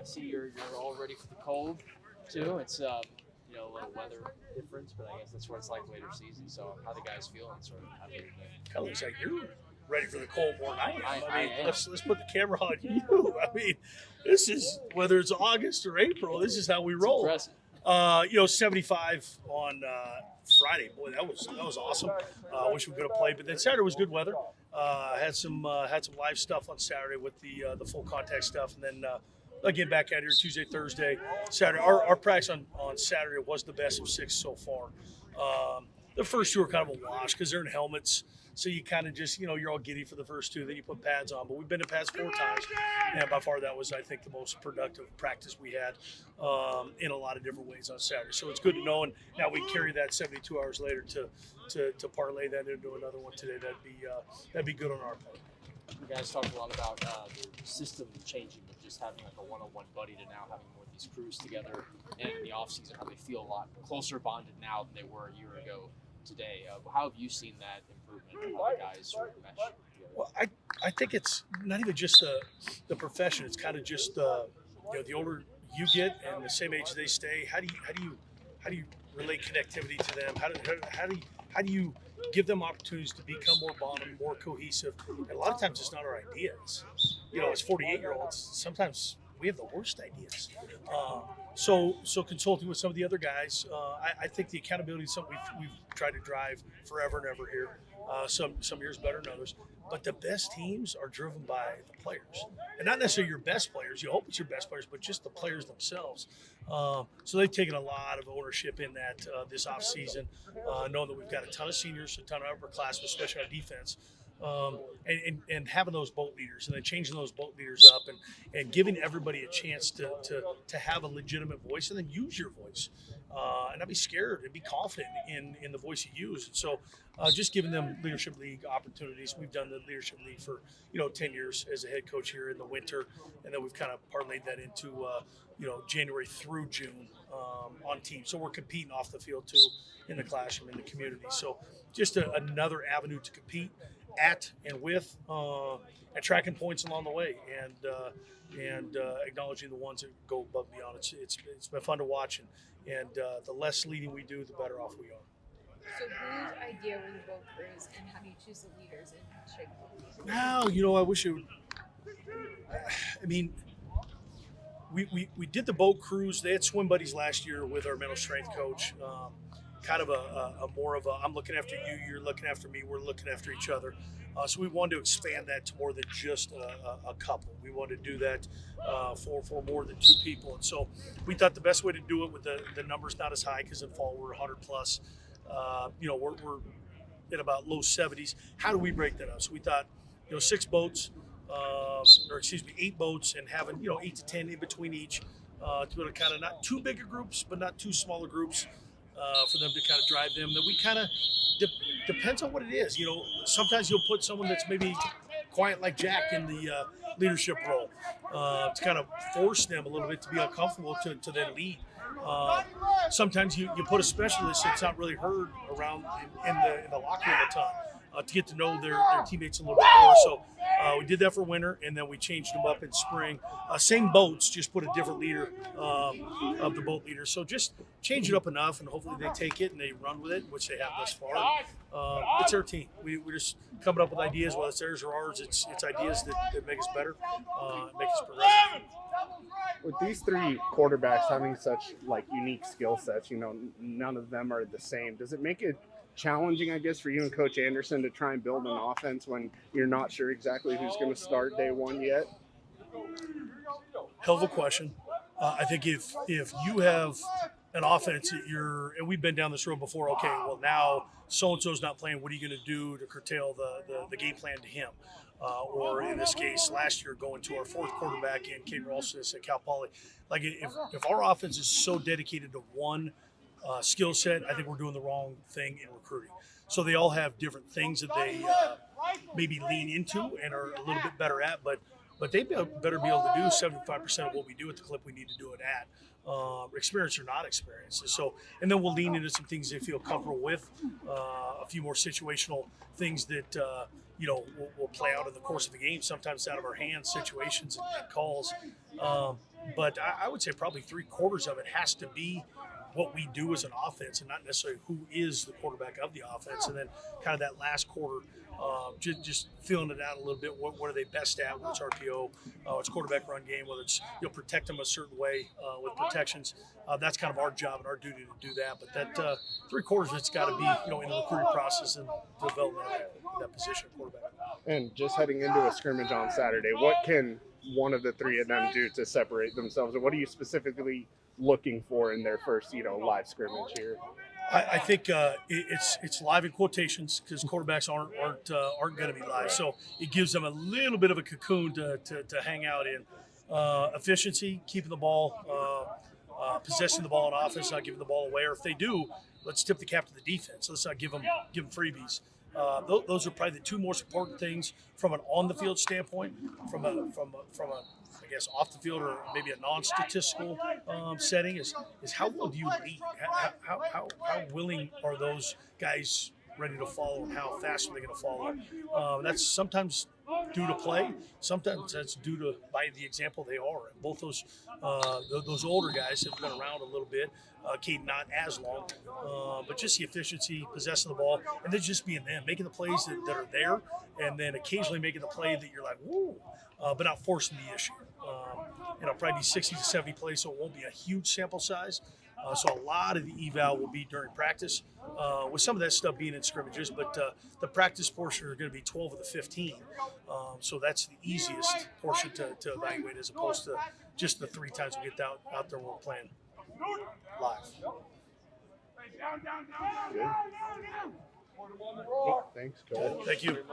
I see you're all ready for the cold too. It's you know, a little weather difference, but I guess that's what it's like later season. So how the guys feeling sort of after the game? Kind of looks like you're ready for the cold more than I am. I mean, am. let's put the camera on you. I mean, this is whether it's August or April. This is how we It's roll. impressive. 75 on Friday. Boy, that was awesome. Wish we could have played, but then Saturday was good weather. Had some live stuff on Saturday with the full contact stuff, and then again back out here Tuesday, Thursday, Saturday. Our practice on Saturday was the best of 6 so far. The first 2 are kind of a wash because they're in helmets. So you kind of just, you're all giddy for the first 2, then you put pads on. But we've been to pads 4 times, and by far that was, I think, the most productive practice we had in a lot of different ways on Saturday. So it's good to know, and now we carry that 72 hours later to parlay that into another one today. That'd be good on our part. You guys talked a lot about the system changing, with just having like a one-on-one buddy to now having more of these crews together, and in the offseason, how they feel a lot closer bonded now than they were a year ago today. How have you seen that improvement? How the guys sort of mesh together? Well, I think it's not even just the profession. It's kind of just the older you get and the same age they stay. How do you relate connectivity to them? How do you give them opportunities to become more bonded, more cohesive? And a lot of times it's not our ideas. As 48-year-olds, sometimes we have the worst ideas. So consulting with some of the other guys, I think the accountability is something we've tried to drive forever and ever here. Some years better than others. But the best teams are driven by the players. And not necessarily your best players. You hope it's your best players, but just the players themselves. So they've taken a lot of ownership in that this offseason, knowing that we've got a ton of seniors, a ton of upperclassmen, especially on defense. And having those boat leaders and then changing those boat leaders up and giving everybody a chance to have a legitimate voice and then use your voice and not be scared and be confident in the voice you use. And so just giving them Leadership League opportunities. We've done the Leadership League for 10 years as a head coach here in the winter, and then we've kind of parlayed that into January through June on teams. So we're competing off the field too, in the classroom, in the community. So just another avenue to compete at and with, and tracking points along the way, and acknowledging the ones that go above and beyond. It's been fun to watch, and the less leading we do, the better off we are. So whose idea were the boat crews, and how do you choose the leaders in shape? Now, I wish it would. I mean, we did the boat cruise. They had swim buddies last year with our mental strength coach. Kind of a more of a, I'm looking after you, you're looking after me, we're looking after each other. So we wanted to expand that to more than just a couple. We wanted to do that for more than 2 people. And so we thought the best way to do it with the numbers not as high, because in fall we're 100 plus. We're at about low 70s. How do we break that up? So we thought, 6 boats, 8 boats, and having 8 to 10 in between each to be able to kind of not too bigger groups, but not too smaller groups. For them to kind of drive them, that we kind of depends on what it is. Sometimes you'll put someone that's maybe quiet like Jack in the leadership role to kind of force them a little bit to be uncomfortable to then lead. Sometimes you put a specialist that's not really heard around in the locker room a ton to get to know their teammates a little bit more. So we did that for winter, and then we changed them up in spring. Same boats, just put a different leader of the boat leaders. So just change it up enough, and hopefully they take it and they run with it, which they have thus far. It's our team. We're just coming up with ideas, whether it's theirs or ours. It's ideas that make us better, make us progressive. With these 3 quarterbacks having such unique skill sets, none of them are the same. Does it make it challenging, I guess, for you and Coach Anderson to try and build an offense when you're not sure exactly who's going to start day 1 yet? Hell of a question. I think if you have an offense that and we've been down this road before, okay, well now so-and-so's not playing, what are you going to do to curtail the game plan to him? Or in this case, last year going to our 4th quarterback in Kate Rolstis at Cal Poly. If our offense is so dedicated to one skill set, I think we're doing the wrong thing in recruiting. So they all have different things that they maybe lean into and are a little bit better at, but they better be able to do 75% of what we do at the clip we need to do it at, experience or not experience. So, and then we'll lean into some things they feel comfortable with, a few more situational things that will play out in the course of the game, sometimes out of our hands, situations and calls. But I would say probably 3/4 of it has to be what we do as an offense and not necessarily who is the quarterback of the offense. And then kind of that last quarter, just feeling it out a little bit. What are they best at? Whether it's RPO, it's quarterback run game, whether it's protect them a certain way with protections. That's kind of our job and our duty to do that. But that 3/4 of it's got to be in the recruiting process and development of that position of quarterback. And just heading into a scrimmage on Saturday, what can one of the three of them do to separate themselves? And what are you specifically looking for in their first, live scrimmage here? I think it's live in quotations because quarterbacks aren't going to be live, so it gives them a little bit of a cocoon to hang out in. Efficiency, keeping the ball, possessing the ball in offense, not giving the ball away, or if they do, let's tip the cap to the defense. Let's not give them freebies. Those are probably the two most important things from an on the field standpoint, from a I guess off the field or maybe a non-statistical setting is how well do you lead? How willing are those guys ready to follow, and how fast are they going to follow? That's sometimes due to play, sometimes that's due to by the example they are. And both those older guys have been around a little bit. Cade not as long, but just the efficiency, possessing the ball, and then just being them, making the plays that are there, and then occasionally making the play that you're like, whoa, but not forcing the issue. Probably be 60 to 70 plays, so it won't be a huge sample size. So a lot of the eval will be during practice, with some of that stuff being in scrimmages, but the practice portion are going to be 12 of the 15. So that's the easiest portion to evaluate as opposed to just the 3 times we get out there when we're playing live. Good. Thanks, Coach. Thank you.